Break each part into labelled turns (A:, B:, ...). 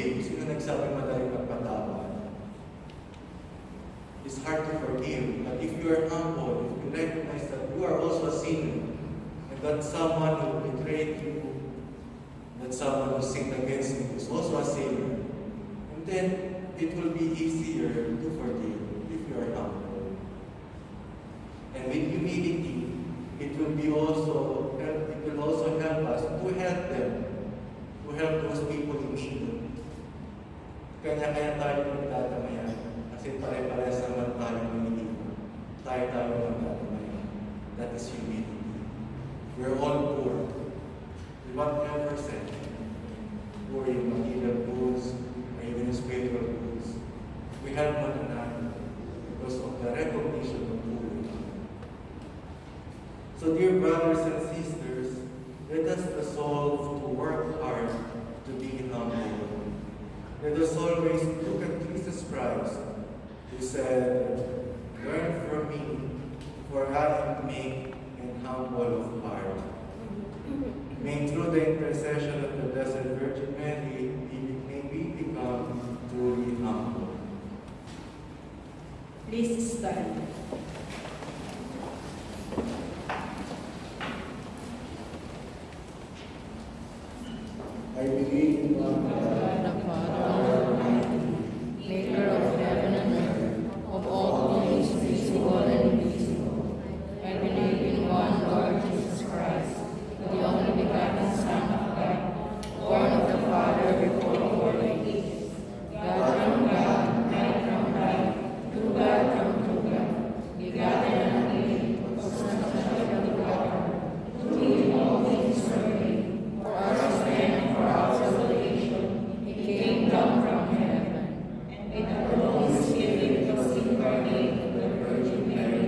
A: forgive? Sino nagsabi madaling magpatawad? It's hard to forgive. But if you are humble, if you recognize that you are also a sinner, and that someone who betrayed you, that someone who sinned against you is also a sinner, and then it will be easier to forgive if you are humble. And with humility, it will also help us to help them, to help those people in need. Kanya-kaya tayo magtatamayan kasi pare-parehas naman tayo nangingiwa. Tayo magtatamayan. That is humility. We're all poor. We want everything. Poor in material goods, or even in spiritual goods. We help one another because of the recognition of who we are. So dear brothers and sisters, let us resolve to work hard to be humble. Let us always look at Jesus Christ, who said, "Learn from me, for I am meek and humble of heart." May through the intercession of the Blessed Virgin Mary, may we become truly humble.
B: Please stand.
A: I believe in one God,
C: the Father Almighty, maker of heaven and earth, of all things visible and invisible. I believe in one Lord Jesus Christ, the only begotten Son of God, born of the Father before the world ages. God from God, man from God, true God from true God, begotten and created, substantial of God. To him all things were made, for us men and for our salvation. He came down from heaven, and with the Holy Spirit was incarnate of the Virgin Mary,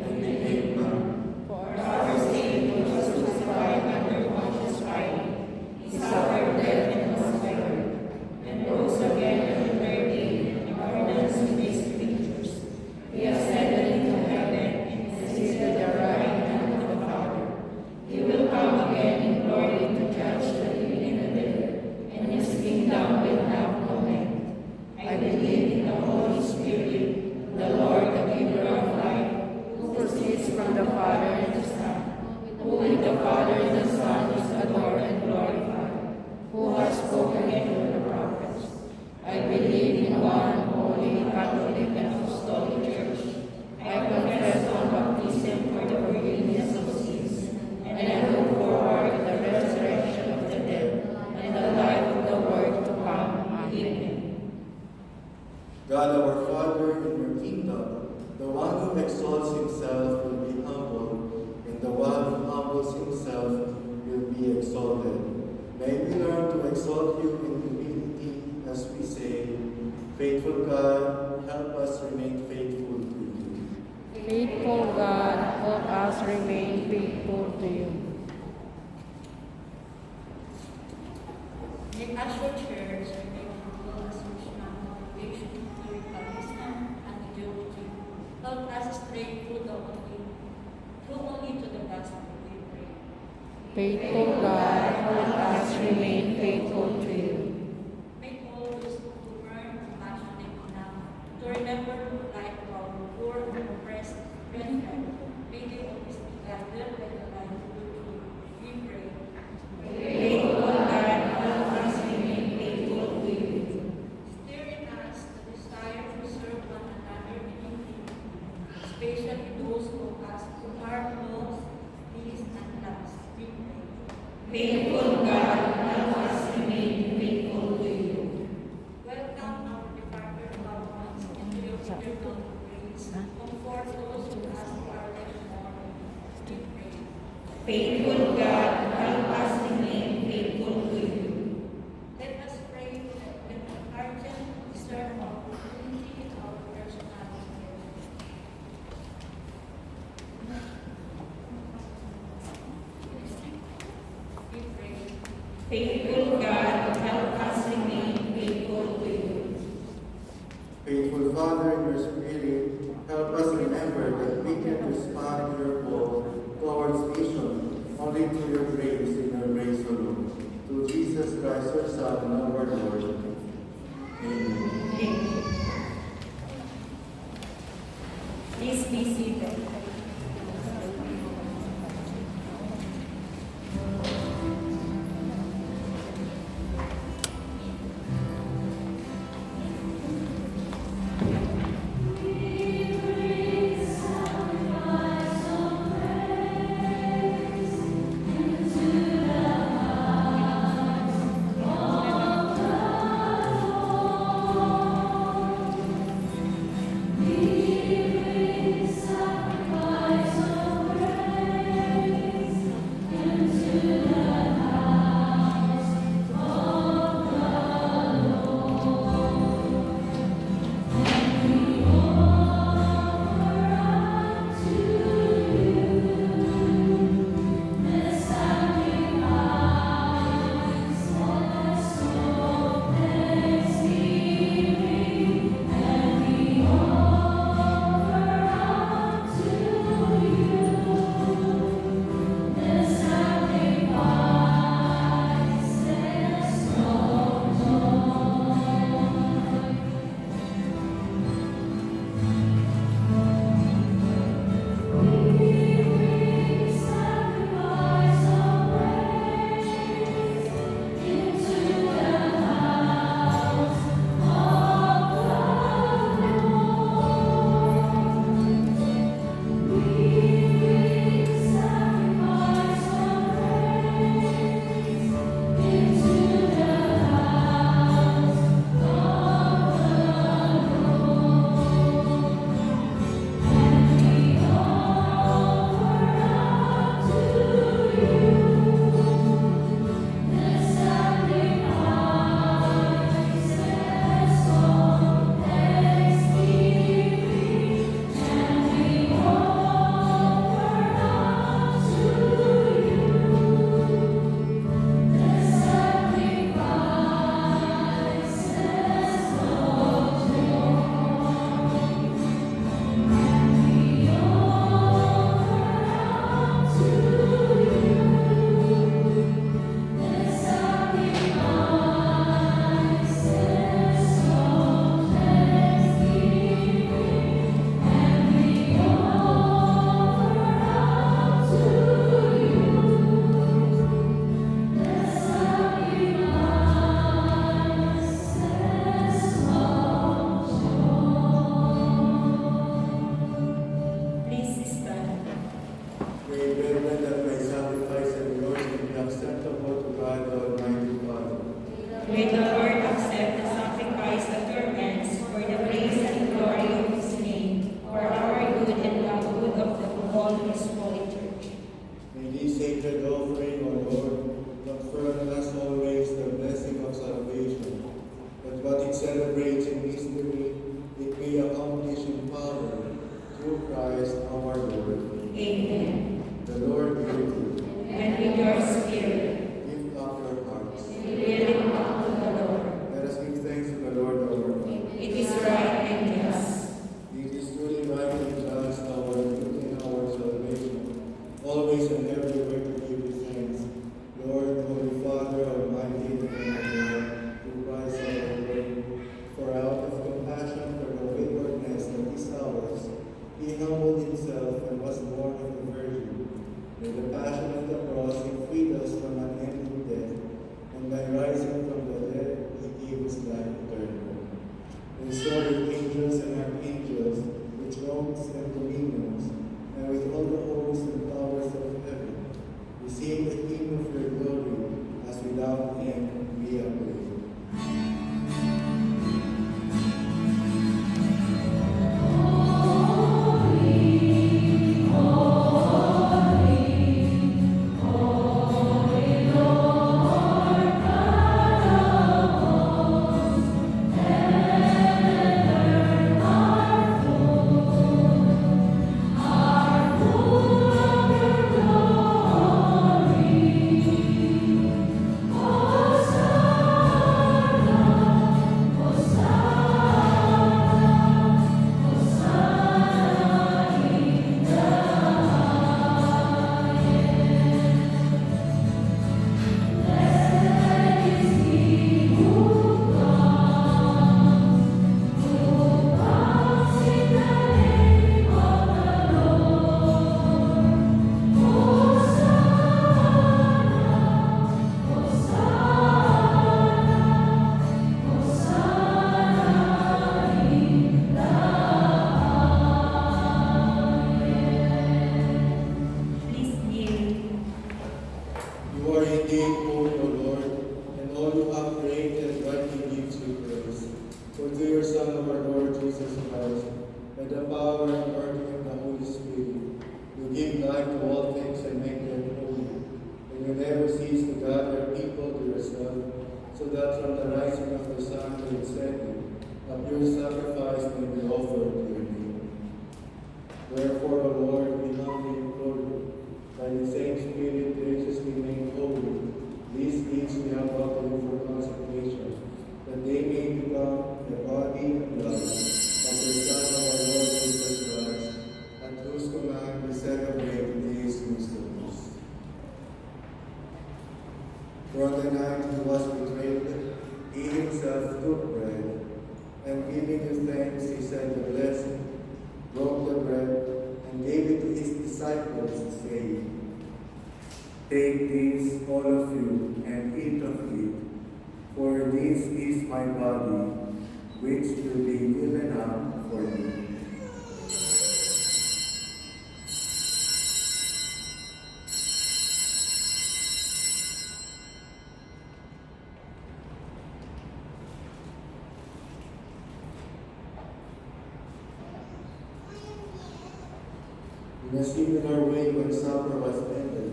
C: and became man. For our sake he was crucified under Pontius Pilate. He suffered death and was buried, and rose again on the third day in accordance with these scriptures. He ascended into heaven and is seated at the right hand of the Father. He will come again in glory to judge the living and the dead, and his kingdom will have no end. I believe in the Holy Spirit, the Lord, the giver of life, who proceeds from the Father and the Son, who with the Father and the Son is adored and glorified, who has spoken through the prophets. I believe in one holy, Catholic, and Apostolic Church. I confess one baptism for the forgiveness of sins, and I look forward to the resurrection of the dead and the life of the world to come. Amen.
A: God our Father, in your kingdom, the one who exalts himself will be humble, and the one who humbles himself will be exalted. May we learn to exalt you in humility as we say, "Faithful God, help us remain faithful to you."
C: Faithful God, help us remain faithful to you.
B: Let us your church remain humble as missionary motivation to Republican and ideology. Help us stray through only to the gospel, we pray.
C: Faithful God, help us remain faithful to you.
B: Make all those who burn passionate enough to remember the plight of our poor and oppressed brethren. May they always be gathered by the light of the truth, we pray. Faithful God, help us remain faithful to you. Stir in us the desire to serve one another in unity, especially those who are lost, least, and last, we pray.
A: himself took bread, and giving you thanks, he said a blessing, broke the bread, and gave it to his disciples, saying, "Take this, all of you, and eat of it, for this is my body, which will be given up for you." In a similar way, when supper was ended,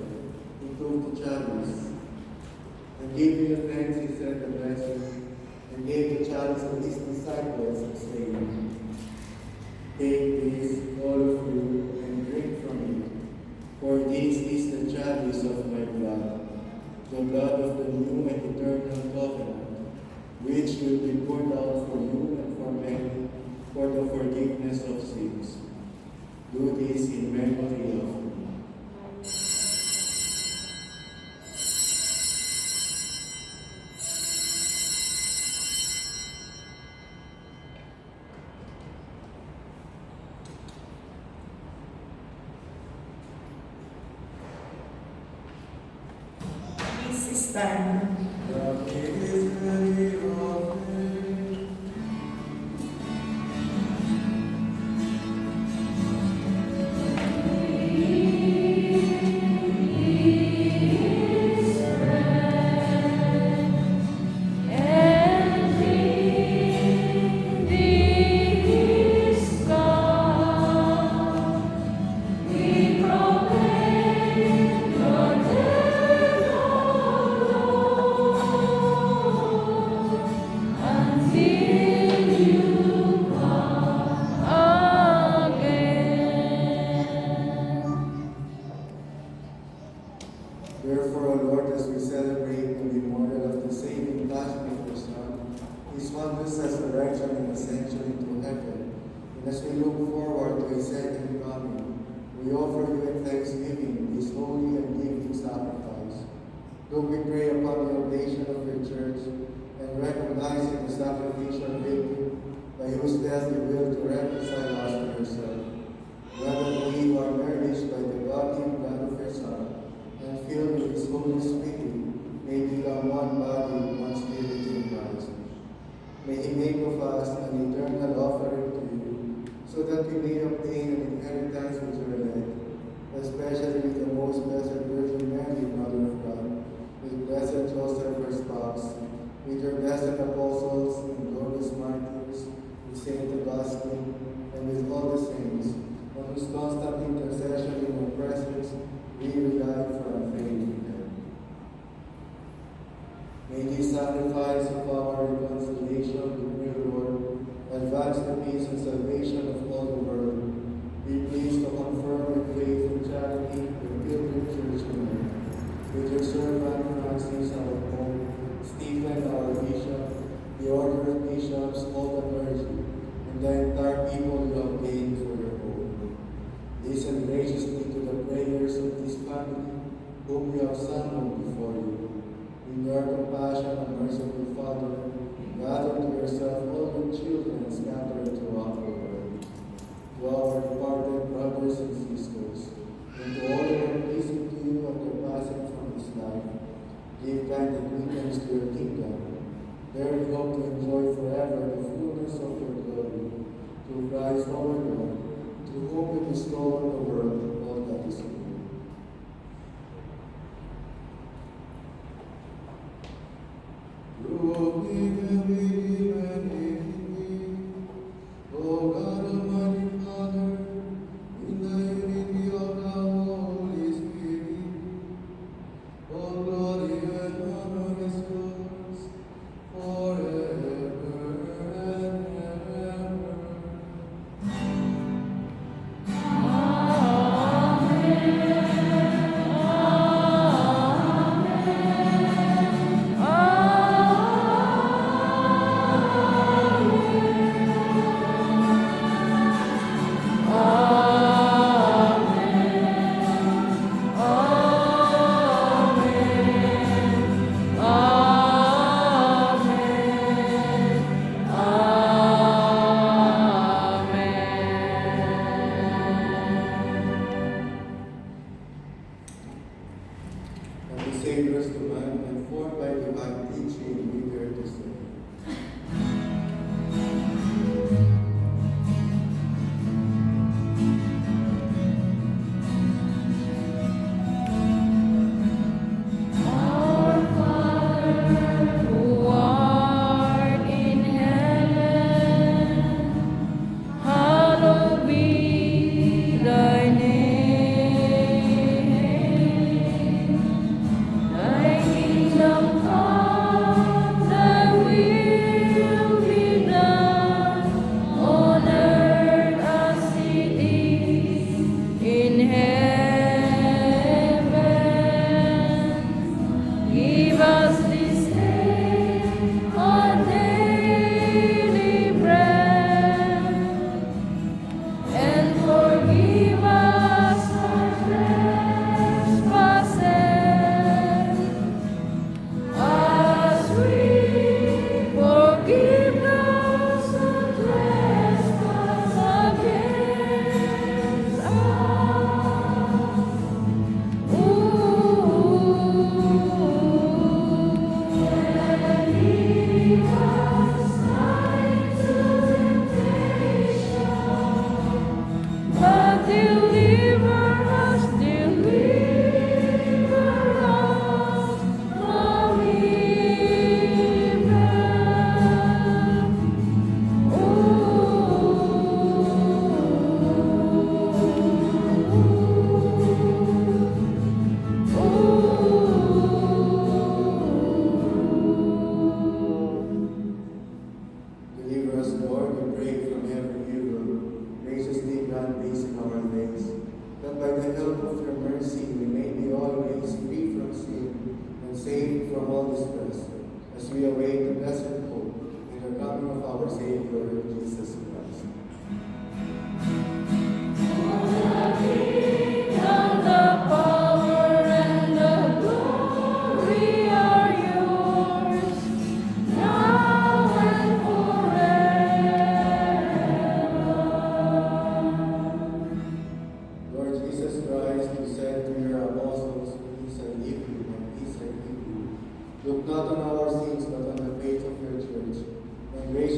A: he took the chalice, and giving thanks, he said the blessing, and gave the chalice to his disciples, saying, "Take this, all of you, and drink from it, for this is the chalice of my blood, the blood of the new and eternal covenant, which will be poured out for you and for many for the forgiveness of sins. Do this in memory of me."
D: Please stand.
A: The King is ready of me. Therefore, O Lord, as we celebrate the memorial of the saving passion of your Son, his wondrous resurrection and ascension into heaven, and as we look forward to his second coming, we offer you in thanksgiving this holy and giving sacrifice. Look, we pray upon the oblation of your church, and recognizing the sacrificial victim by whose death you will to reconcile us to yourself. Whether we who are nourished by the body and blood of your Son, and filled with his Holy Spirit, may become one body, one spirit in Christ. May he make of us an eternal offering to you, so that we may obtain an inheritance with your elect, especially with the most blessed Virgin Mary, Mother of God, with blessed Joseph, her spouse, with your blessed apostles and glorious martyrs, with Saint Augustine, and with all the saints, on whose constant intercession in your presence we rely for our faith in them. May this sacrifice of our reconciliation, we pray, Lord, advance the peace and salvation of all the world. Be pleased to confirm with faith and charity your pilgrim church on earth. With your servant Francis, our Pope, Stephen, our Bishop, the order of bishops, all the clergy, and the entire people you have gained for your home. Listen graciously to the prayers of this family, whom you have summoned before you. In your compassion and merciful Father, gather to yourself all the children scattered throughout the world. To our departed brothers and sisters, and to all who are pleasing to you after passing from this life, give kind admittance to your kingdom. There we hope to enjoy forever the fullness of your glory. Through Christ our Lord, to whom you bestow on the world all that is good. O God, Almighty Father, in the unity of the Holy Spirit, all glory and honor is yours forever and ever.
C: Amen.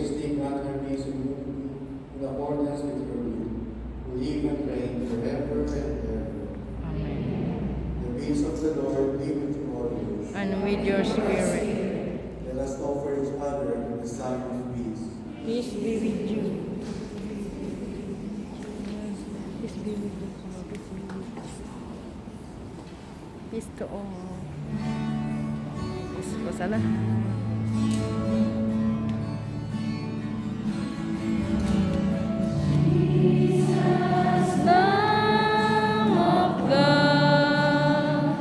E: graciously grant her peace and unity in accordance with your will, who live and reign forever and ever.
C: Amen.
E: The peace of the Lord be with you always.
C: And with your spirit.
E: Let us offer each other the sign of peace.
C: Peace be with you. Peace be with you. Peace to all. Peace po sa lahat. Lamb of God,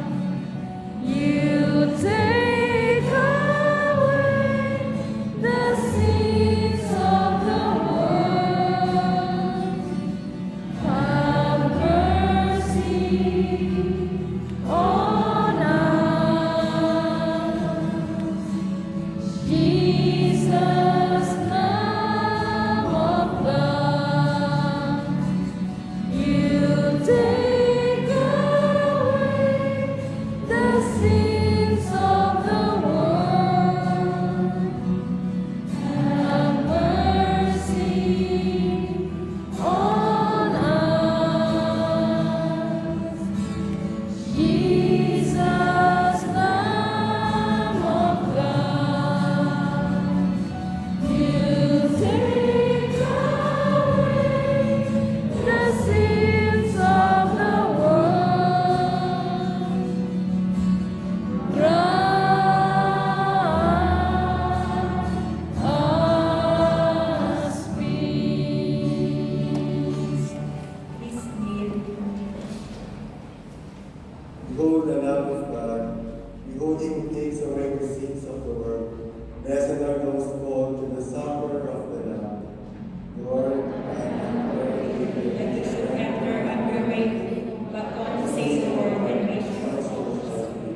C: you take away the sins of the world. Have mercy on us, Jesus, Lamb of God. You take away the sins of the world. Have mercy on us, Jesus, Lamb of God. You take away the sins of the world. Grant us peace.
D: Please kneel.
E: Behold the Lamb of God. Behold him who takes away the sins of the world. Blessed are those called to the supper of the Lamb. Lord, I am worthy
D: That you should enter under my roof, but come say the word and be
E: my
D: sure.
E: soul shall be.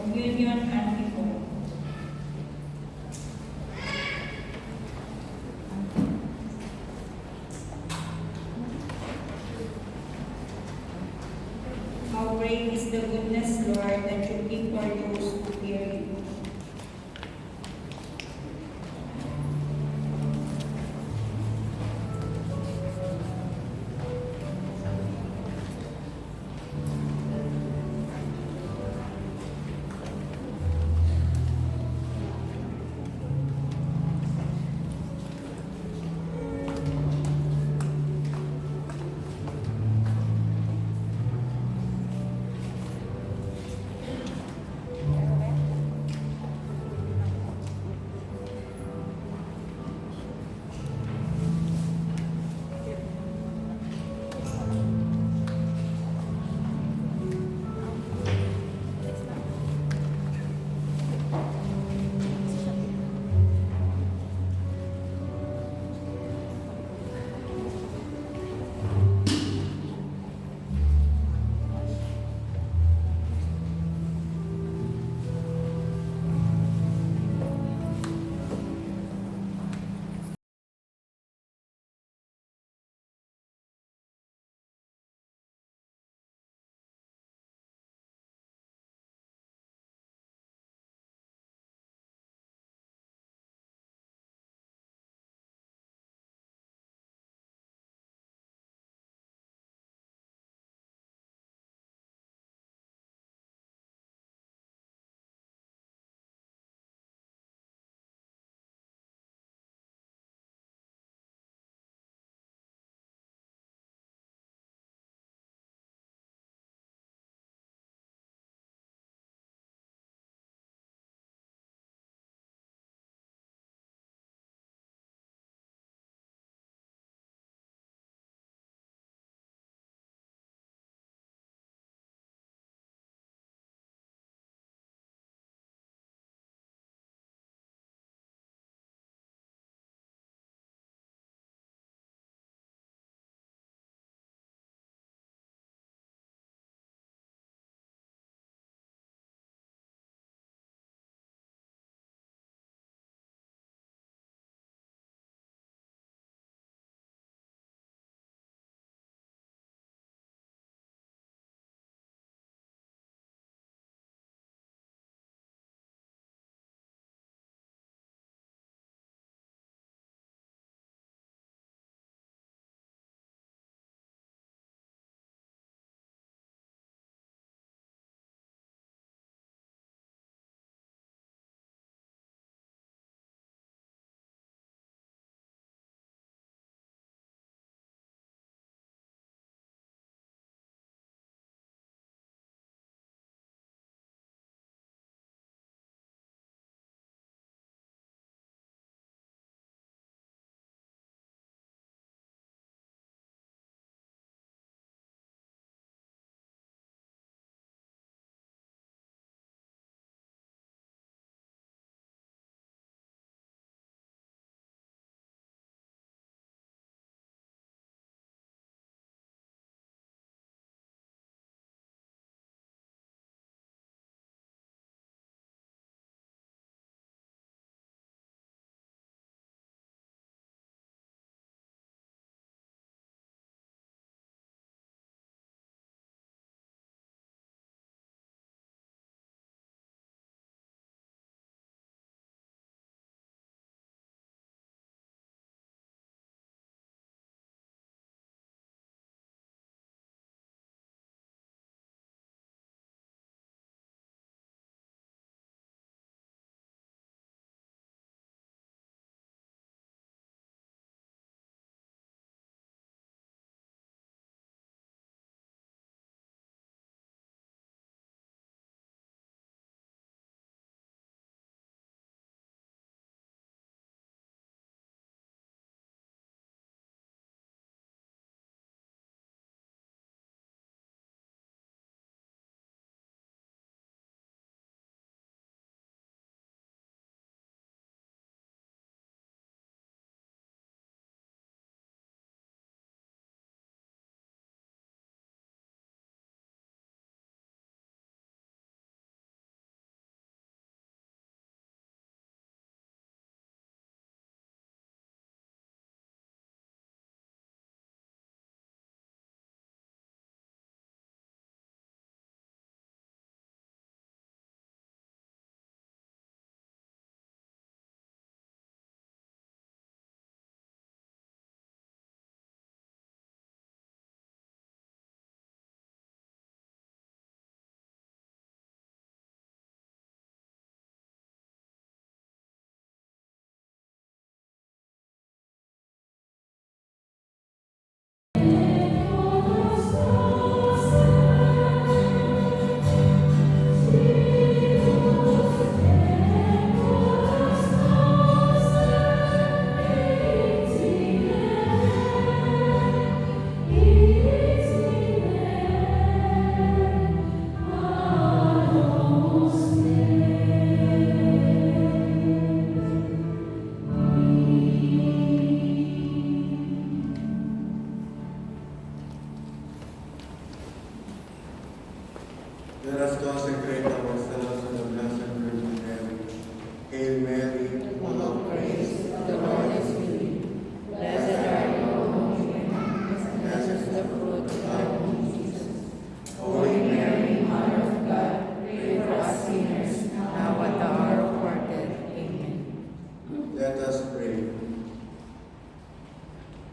D: Communion and before. How great is the goodness, Lord, that you keep for those who fear you.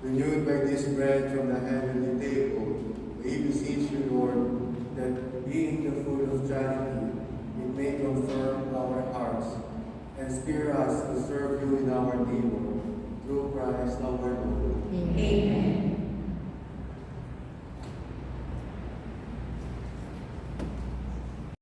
E: Renewed by this bread from the heavenly table, we beseech you, Lord, that being the food of charity, it may confirm our hearts and spur us to serve you in our neighbor, through Christ our Lord.
C: Amen.
D: Amen.